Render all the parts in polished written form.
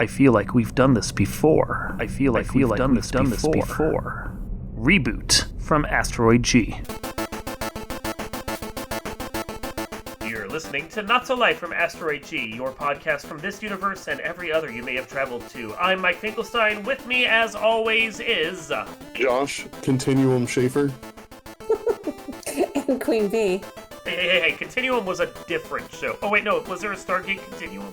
I feel like we've done this before. I feel like we've done this before. Reboot from Asteroid G. You're listening to Not So Life from Asteroid G, your podcast from this universe and every other you may have traveled to. I'm Mike Finkelstein. With me, as always, is... Josh, Continuum Schaefer. And Queen Bee. Hey, Continuum was a different show. Oh, wait, no, was there a Stargate Continuum?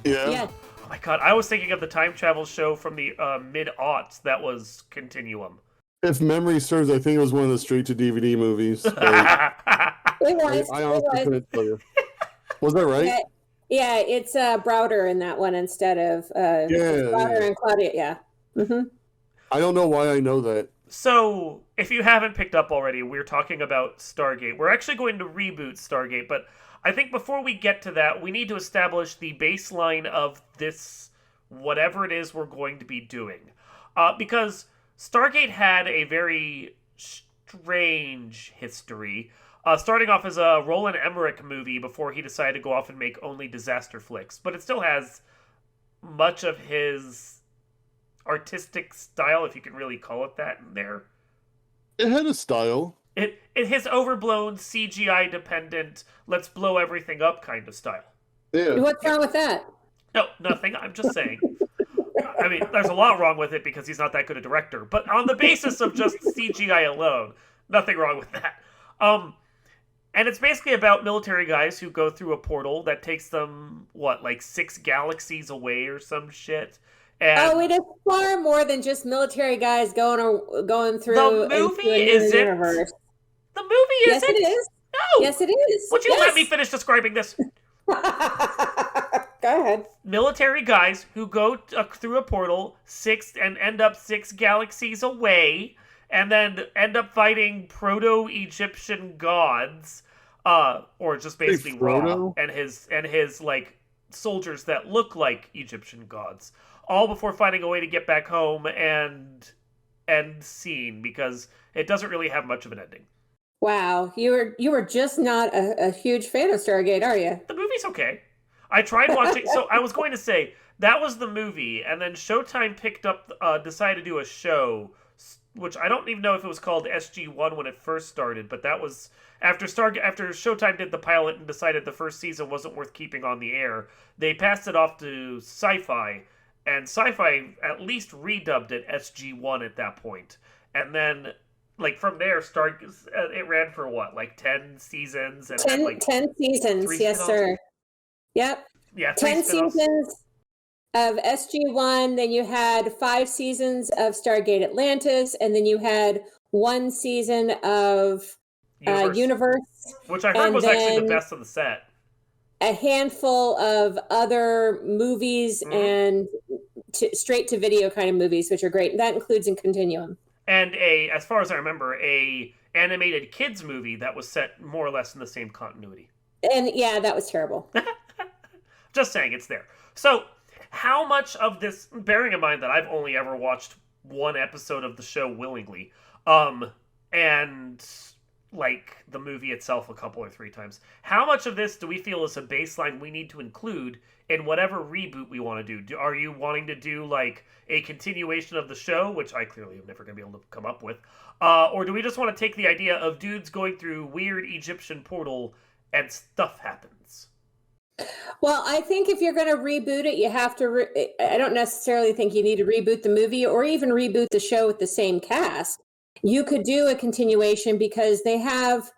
Yeah. Oh my god, I was thinking of the time travel show from the mid-aughts that was Continuum. If memory serves, I think it was one of the straight-to-DVD movies. I honestly couldn't tell you. Was that right? Yeah, it's Browder in that one instead of Browder and Claudia, yeah. Mm-hmm. I don't know why I know that. So, if you haven't picked up already, we're talking about Stargate. We're actually going to reboot Stargate, but I think before we get to that, we need to establish the baseline of this, whatever it is we're going to be doing. Because Stargate had a very strange history, starting off as a Roland Emmerich movie before he decided to go off and make only disaster flicks. But it still has much of his artistic style, if you can really call it that, in there. It had a style. It his overblown CGI dependent, let's blow everything up kind of style. Yeah. What's wrong with that? No, nothing. I'm just saying. I mean, there's a lot wrong with it because he's not that good a director. But on the basis of just CGI alone, nothing wrong with that. And it's basically about military guys who go through a portal that takes them, 6 galaxies away or some shit. And it is far more than just military guys going through the movie isn't. Universe. The movie isn't. Yes, it is. No. Yes, it is. Would you let me finish describing this? Go ahead. Military guys who go through a portal and end up 6 galaxies away, and then end up fighting proto-Egyptian gods, or just basically Ra and his soldiers that look like Egyptian gods, all before finding a way to get back home and end scene, because it doesn't really have much of an ending. Wow, you were just not a huge fan of Stargate, are you? The movie's okay. I tried watching, so I was going to say, that was the movie, and then Showtime picked up, decided to do a show, which I don't even know if it was called SG-1 when it first started, but that was after Showtime did the pilot and decided the first season wasn't worth keeping on the air. They passed it off to Sci-Fi, and Sci-Fi at least redubbed it SG-1 at that point. And then, from there, it ran for 10 seasons? And 10 seasons, yes, sir. Yep. Yeah, 10 seasons of SG-1, then you had 5 seasons of Stargate Atlantis, and then you had 1 season of Universe. Which I heard was actually the best of the set. A handful of other movies and straight-to-video kind of movies, which are great. And that includes in Continuum. And as far as I remember, a animated kids movie that was set more or less in the same continuity. And yeah, that was terrible. Just saying, it's there. So, how much of this, bearing in mind that I've only ever watched 1 episode of the show willingly, and the movie itself a couple or 3 times, how much of this do we feel is a baseline we need to include in whatever reboot we want to do? Are you wanting to do a continuation of the show, which I clearly am never going to be able to come up with, or do we just want to take the idea of dudes going through weird Egyptian portal and stuff happens? Well, I think if you're going to reboot it, you have to. I don't necessarily think you need to reboot the movie or even reboot the show with the same cast. You could do a continuation because they have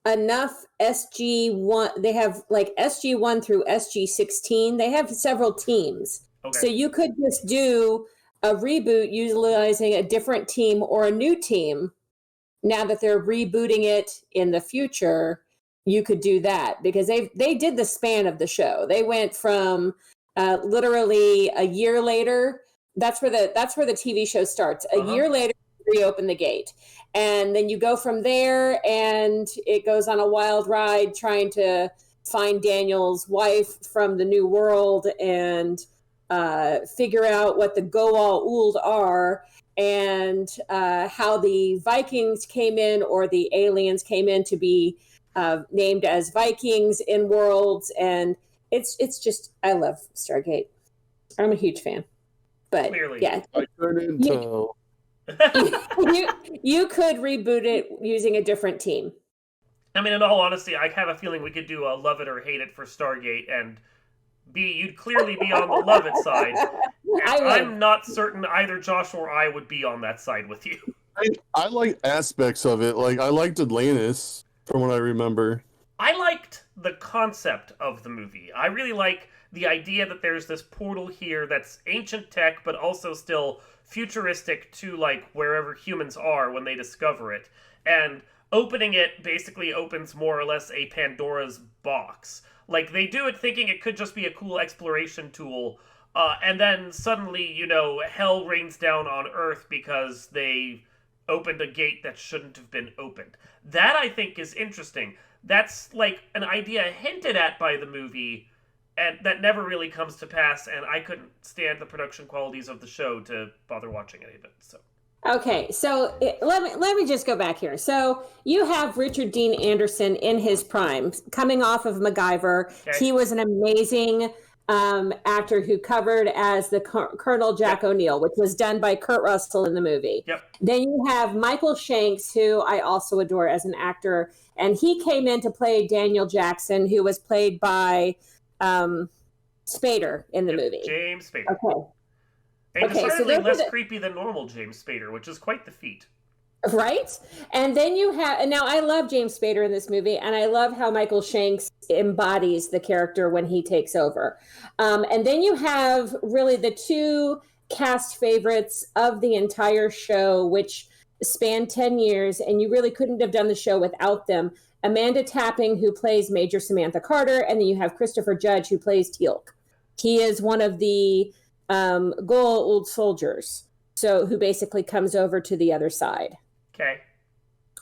enough SG-1. They have SG-1 through SG-16. They have several teams. Okay. So you could just do a reboot utilizing a different team or a new team. Now that they're rebooting it in the future, you could do that because they did the span of the show. They went from literally a year later. That's where the TV show starts. A year later, reopen the gate, and then you go from there, and it goes on a wild ride trying to find Daniel's wife from the New World and figure out what the Goa'uld Uld are and how the Vikings came in or the aliens came in to be named as Vikings in worlds, and it's just, I love Stargate. I'm a huge fan. But Clearly. yeah, I couldn't tell. you could reboot it using a different team. I mean, in all honesty, I have a feeling we could do a love it or hate it for Stargate, and you'd clearly be on the love it side. I'm not certain either Josh or I would be on that side with you. I like aspects of it. Like, I liked Atlantis, from what I remember. I liked the concept of the movie. I really like the idea that there's this portal here that's ancient tech, but also still futuristic to, like, wherever humans are when they discover it. And opening it basically opens more or less a Pandora's box. Like, they do it thinking it could just be a cool exploration tool, and then suddenly, hell rains down on Earth because they opened a gate that shouldn't have been opened. That, I think, is interesting. That's, like, an idea hinted at by the movie, and that never really comes to pass, and I couldn't stand the production qualities of the show to bother watching any of it, so... Okay, so let me just go back here. So you have Richard Dean Anderson in his prime, coming off of MacGyver. Okay. He was an amazing actor who covered as the Colonel Jack O'Neill, which was done by Kurt Russell in the movie. Yep. Then you have Michael Shanks, who I also adore as an actor, and he came in to play Daniel Jackson, who was played by Spader in the movie. James Spader. Okay. And decidedly less creepy than normal James Spader, which is quite the feat. Right? And then you have, and now I love James Spader in this movie, and I love how Michael Shanks embodies the character when he takes over. And then you have really the two cast favorites of the entire show, which spanned 10 years, and you really couldn't have done the show without them. Amanda Tapping, who plays Major Samantha Carter, and then you have Christopher Judge, who plays Teal'c. He is one of the Goa'uld soldiers, so who basically comes over to the other side.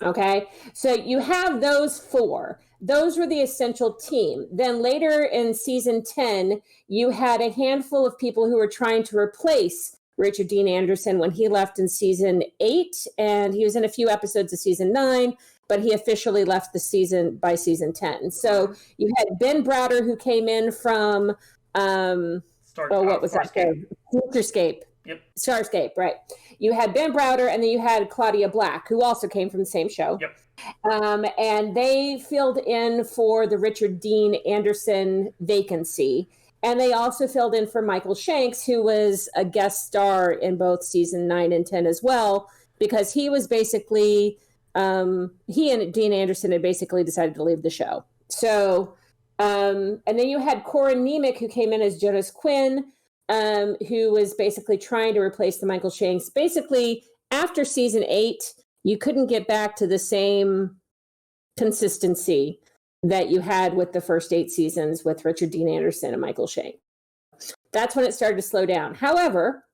Okay, so you have those four. Those were the essential team. Then later in season 10, you had a handful of people who were trying to replace Richard Dean Anderson when he left in season 8, and he was in a few episodes of season 9, but he officially left the season by season 10. So you had Ben Browder, who came in from what was that? Futurescape. Yep. Starscape, right. You had Ben Browder, and then you had Claudia Black, who also came from the same show. Yep. And they filled in for the Richard Dean Anderson vacancy. And they also filled in for Michael Shanks, who was a guest star in both season 9 and 10 as well, because he was basically, he and Dean Anderson had basically decided to leave the show. So, and then you had Corin Nemec, who came in as Jonas Quinn, who was basically trying to replace the Michael Shanks. Basically, after season 8, you couldn't get back to the same consistency that you had with the first 8 seasons with Richard Dean Anderson and Michael Shanks. That's when it started to slow down. However,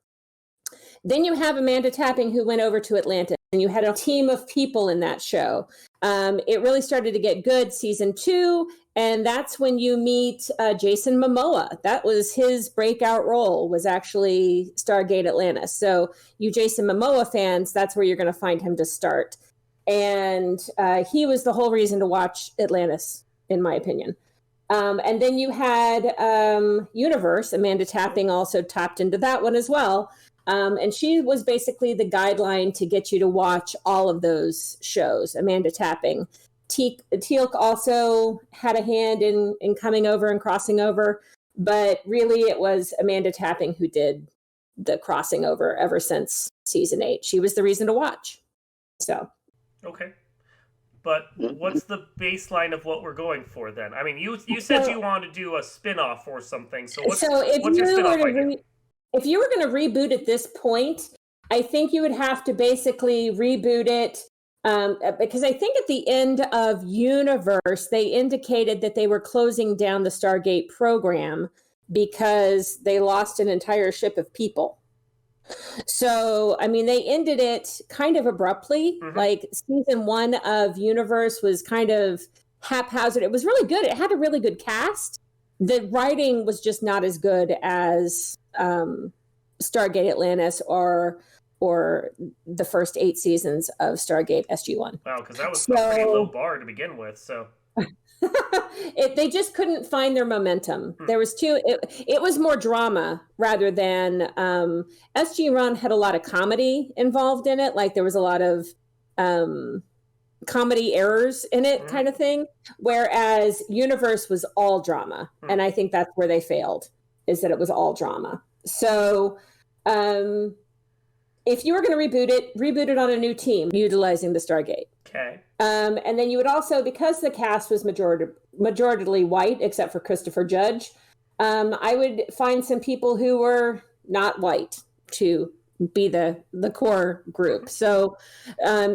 then you have Amanda Tapping, who went over to Atlantis, and you had a team of people in that show. It really started to get good season 2, and that's when you meet Jason Momoa. That was his breakout role, was actually Stargate Atlantis. So you Jason Momoa fans, that's where you're going to find him to start. And he was the whole reason to watch Atlantis, in my opinion. And then you had Universe. Amanda Tapping also tapped into that one as well. And she was basically the guideline to get you to watch all of those shows, Amanda Tapping. Teal'c also had a hand in coming over and crossing over, but really it was Amanda Tapping who did the crossing over ever since season 8. She was the reason to watch. So. Okay. But what's the baseline of what we're going for then? I mean, you said you wanted to do a spin-off or something, so what's your spin-off idea? If you were going to reboot at this point, I think you would have to basically reboot it because I think at the end of Universe, they indicated that they were closing down the Stargate program because they lost an entire ship of people. So, I mean, they ended it kind of abruptly. Mm-hmm. Like season 1 of Universe was kind of haphazard. It was really good. It had a really good cast. The writing was just not as good as Stargate Atlantis or the first 8 seasons of Stargate SG-1. Wow, because that was a pretty low bar to begin with. So They just couldn't find their momentum. Hmm. There was it was more drama rather than SG Run had a lot of comedy involved in it. Like there was a lot of comedy errors in it, kind of thing. Whereas Universe was all drama, and I think that's where they failed, is that it was all drama. So, if you were going to reboot it on a new team utilizing the Stargate. Okay. And then you would also, because the cast was majoritarily white, except for Christopher Judge, I would find some people who were not white to be the core group. So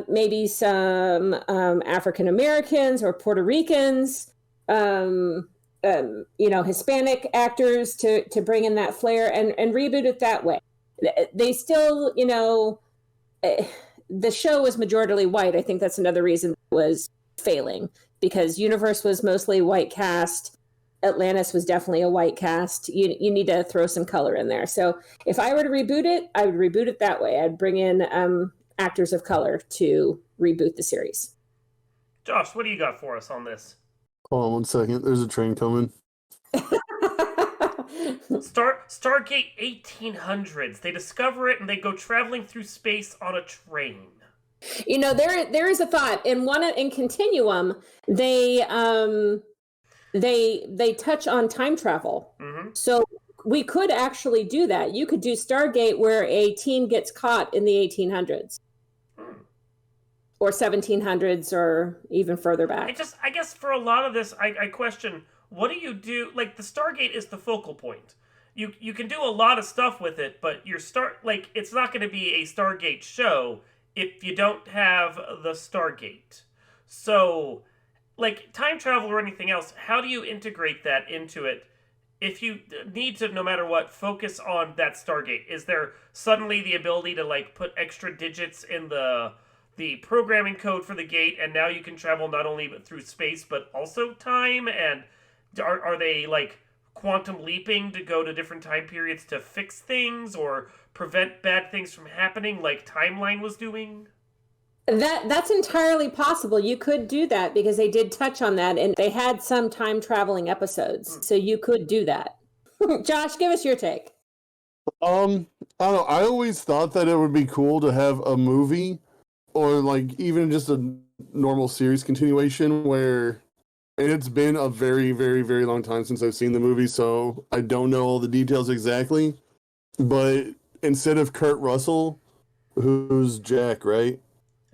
maybe some African Americans or Puerto Ricans, Hispanic actors to bring in that flair and reboot it that way. They still, the show was majoritarily white. I think that's another reason it was failing, because Universe was mostly white cast. Atlantis was definitely a white cast. You need to throw some color in there. So if I were to reboot it, I would reboot it that way. I'd bring in actors of color to reboot the series. Josh, what do you got for us on this? Hold on 1 second. There's a train coming. Stargate 1800s. They discover it and they go traveling through space on a train. There is a thought in Continuum. They touch on time travel. Mm-hmm. So we could actually do that. You could do Stargate where a team gets caught in the 1800s or 1700s or even further back. I guess for a lot of this, I question, what do you do? Like, the Stargate is the focal point. You can do a lot of stuff with it, but it's not going to be a Stargate show if you don't have the Stargate. So, like, time travel or anything else, how do you integrate that into it if you need to, no matter what, focus on that Stargate? Is there suddenly the ability to, like, put extra digits in the programming code for the gate, and now you can travel not only through space, but also time? And are they, like, quantum leaping to go to different time periods to fix things or prevent bad things from happening like Timeline was doing? That's entirely possible. You could do that because they did touch on that, and they had some time traveling episodes, so you could do that. Josh, give us your take. I don't know. I always thought that it would be cool to have a movie or like even just a normal series continuation where, and it's been a very, very, very long time since I've seen the movie, so I don't know all the details exactly. But instead of Kurt Russell, who's Jack, right?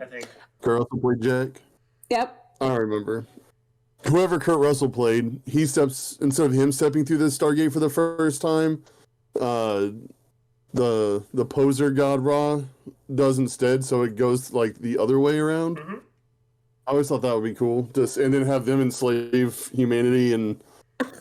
I think. Kurt Russell played Jack? Yep. I don't remember. Whoever Kurt Russell played, instead of him stepping through the Stargate for the first time, the poser god Ra does instead, so it goes like the other way around. Mm-hmm. I always thought that would be cool. And then have them enslave humanity and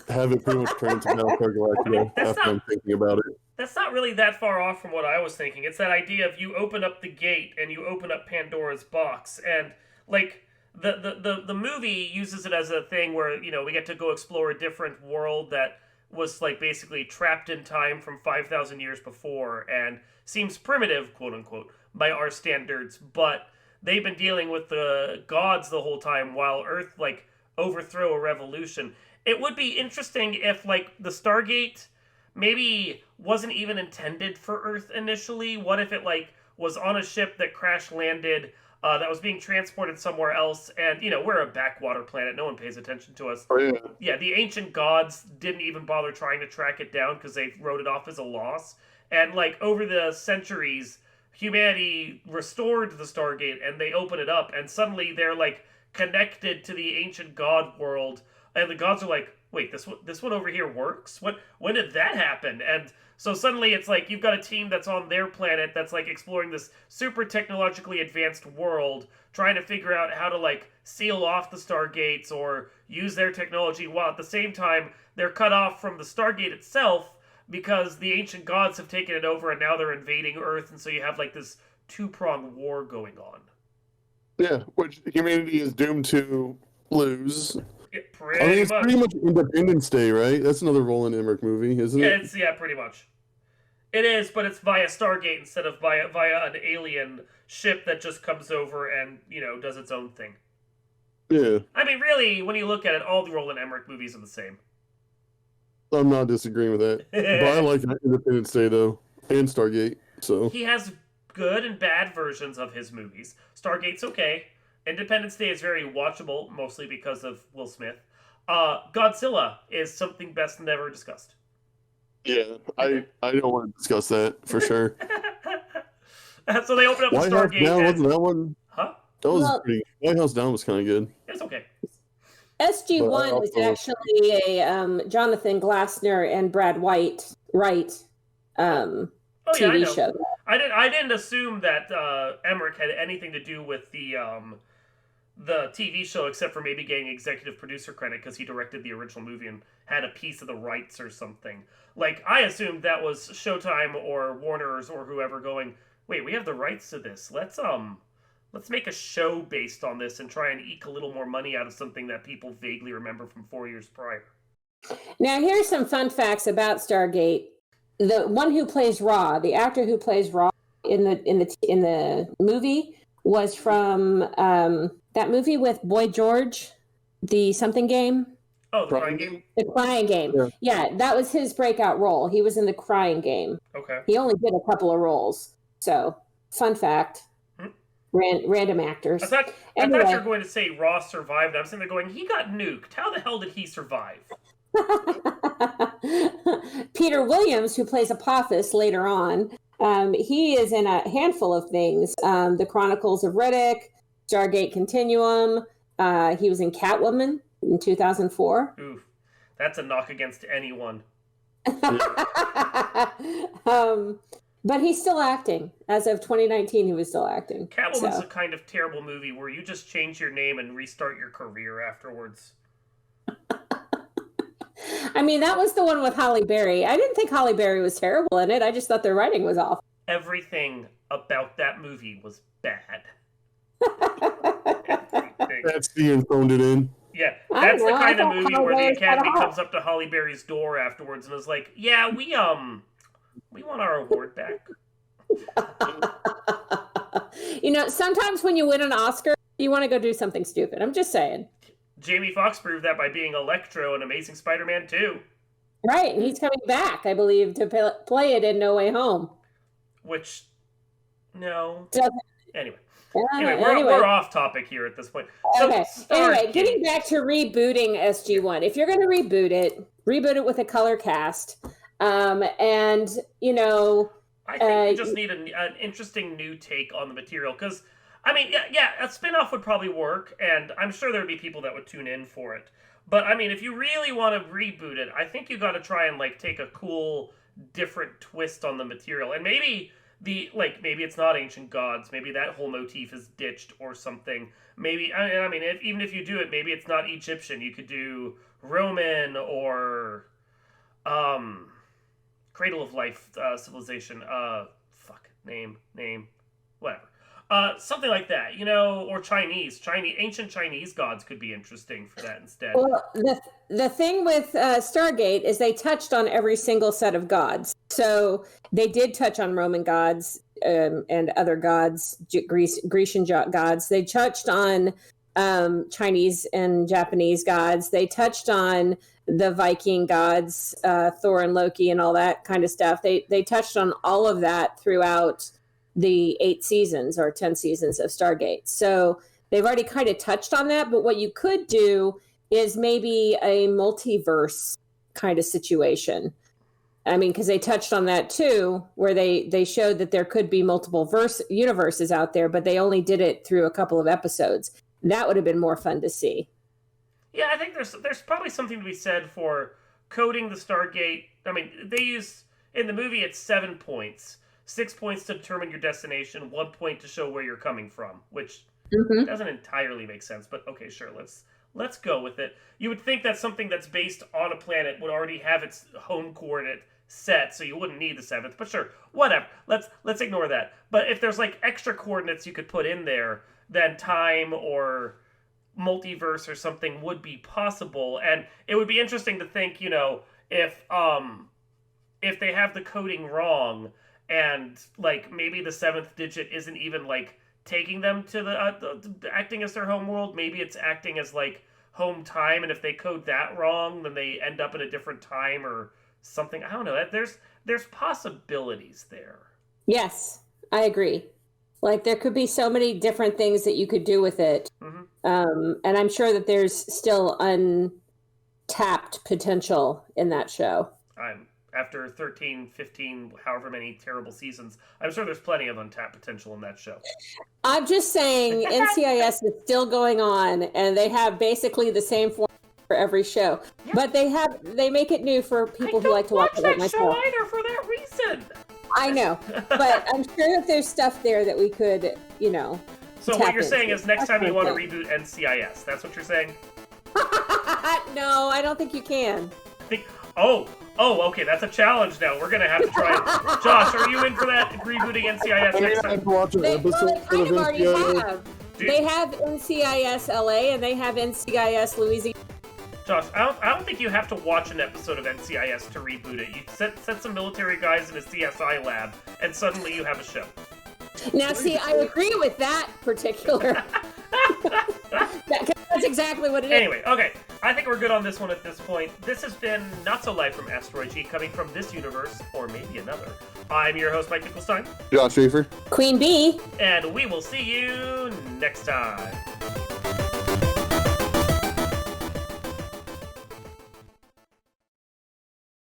have it pretty much turn into Battlestar Galactica after I'm thinking about it. That's not really that far off from what I was thinking. It's that idea of you open up the gate and you open up Pandora's box, and like the movie uses it as a thing where, we get to go explore a different world that was like basically trapped in time from 5,000 years before and seems primitive, quote unquote, by our standards, but they've been dealing with the gods the whole time while Earth like overthrow a revolution. It would be interesting if like the Stargate maybe wasn't even intended for Earth initially. What if it like was on a ship that crash landed that was being transported somewhere else, and we're a backwater planet, no one pays attention to us. Oh, yeah. Yeah, the ancient gods didn't even bother trying to track it down because they wrote it off as a loss. And like over the centuries, humanity restored the Stargate and they open it up, and suddenly they're like connected to the ancient god world, and the gods are like, wait, this one over here works? When did that happen? And so suddenly it's like you've got a team that's on their planet that's like exploring this super technologically advanced world, trying to figure out how to like seal off the Stargates or use their technology, while at the same time they're cut off from the Stargate itself because the ancient gods have taken it over and now they're invading Earth, and so you have like this two-pronged war going on. Yeah, which humanity is doomed to lose. Yeah, It's pretty much Independence Day, right? That's another Roland Emmerich movie, isn't it? Yeah, pretty much. It is, but it's via Stargate instead of via an alien ship that just comes over and, does its own thing. Yeah, I mean, really, when you look at it, all the Roland Emmerich movies are the same. I'm not disagreeing with that. But I like Independence Day though, and Stargate. So He has good and bad versions of his movies. Stargate's okay. Independence Day is very watchable, mostly because of Will Smith. Godzilla is something best never discussed. yeah, I don't want to discuss that for sure. So they open up with White House Stargate Down and wasn't that one? huh? That was Well, pretty. White House Down was kind of good, It's okay. SG but I One was also actually a Jonathan Glassner and Brad White Wright Oh yeah, I TV know. show. I didn't assume that Emmerich had anything to do with the TV show, except for maybe getting executive producer credit because he directed the original movie and had a piece of the rights or something. Like I assumed that was Showtime or Warner's or whoever going, wait, we have the rights to this. Let's make a show based on this and try and eke a little more money out of something that people vaguely remember from 4 years prior. Now, here's some fun facts about Stargate. The one who plays Ra, the actor who plays Ra in the movie, was from that movie with Boy George, the something game, Oh, the Crying Game? the Crying Game. Yeah. Yeah, that was his breakout role. He was in the Crying Game. Okay. He only did a couple of roles. So, fun fact. Random actors. I thought you Anyway. were going to say Ross survived. I'm sitting there going, he got nuked. How the hell did he survive? Peter Williams, who plays Apophis later on, he is in a handful of things. The Chronicles of Riddick, Stargate Continuum. He was in Catwoman in 2004. Oof. That's a knock against anyone. But he's still acting. As of 2019, he was still acting. Catwoman's a kind of terrible movie where you just change your name and restart your career afterwards. I mean, that was the one with Halle Berry. I didn't think Halle Berry was terrible in it. I just thought the writing was awful. Everything about that movie was bad. that's the phoned it in. Yeah, that's the kind of movie where the Academy Berry comes up to Halle Berry's door afterwards and is like, "Yeah, we want our award back." Sometimes when you win an Oscar, you want to go do something stupid. I'm just saying. Jamie Foxx proved that by being Electro in Amazing Spider-Man 2. Right, and he's coming back, I believe, to play it in No Way Home. Which, no. Anyway, Anyway. we're off topic here at this point. So, okay. Anyway, getting back to rebooting SG1. If you're going to reboot it with a color cast. I think you just need an interesting new take on the material. Because, I mean, yeah, a spin-off would probably work. And I'm sure there'd be people that would tune in for it. But, I mean, if you really want to reboot it, I think you got to try and, take a cool, different twist on the material. And maybe maybe it's not ancient gods. Maybe that whole motif is ditched or something. Maybe, I mean, even if you do it, maybe it's not Egyptian. You could do Roman or Cradle of Life civilization. Name, whatever. Something like that, or Chinese. Ancient Chinese gods could be interesting for that instead. Well, the thing with Stargate is they touched on every single set of gods. So they did touch on Roman gods and other gods, Grecian gods. They touched on Chinese and Japanese gods. They touched on the Viking gods, Thor and Loki and all that kind of stuff. They touched on all of that throughout the 8 seasons or 10 seasons of Stargate. So they've already kind of touched on that. But what you could do is maybe a multiverse kind of situation. I mean, because they touched on that too, where they showed that there could be multiple universes out there, but they only did it through a couple of episodes. That would have been more fun to see. Yeah, I think there's probably something to be said for coding the Stargate. I mean, they use, in the movie, it's 7 points. 6 points to determine your destination, 1 point to show where you're coming from, which doesn't entirely make sense, but okay, sure, let's go with it. You would think that something that's based on a planet would already have its home coordinate set, so you wouldn't need the 7th, but sure, whatever. Let's ignore that. But if there's extra coordinates you could put in there, then time or multiverse or something would be possible, and it would be interesting to think, if they have the coding wrong, and maybe the 7th digit isn't even taking them to the acting as their home world. Maybe it's acting as like home time, and if they code that wrong, then they end up in a different time or something. I don't know. There's possibilities there. Yes, I agree. Like there could be so many different things that you could do with it. And I'm sure that there's still untapped potential in that show. After 13, 15, however many terrible seasons, I'm sure there's plenty of untapped potential in that show. I'm just saying NCIS is still going on, and they have basically the same form for every show. Yeah. But they make it new for people who like to watch it like myself. I don't watch that show either for that reason. I know, but I'm sure that there's stuff there that we could, So what you're saying is next time you want to reboot NCIS. That's what you're saying? No, I don't think you can. Okay, that's a challenge now. We're going to have to try it. Josh, are you in for that, rebooting NCIS next time? I have to watch an episode they kind of already NCIS. have. They have NCIS LA and they have NCIS Louisiana. Josh, I don't think you have to watch an episode of NCIS to reboot it. You set some military guys in a CSI lab, and suddenly you have a show. Now, see, I agree with that particular. That's exactly what it is. Anyway, okay. I think we're good on this one at this point. This has been Not So Live from Asteroid G, coming from this universe, or maybe another. I'm your host, Mike Nicholstein. Josh Schaefer. Queen Bee. And we will see you next time.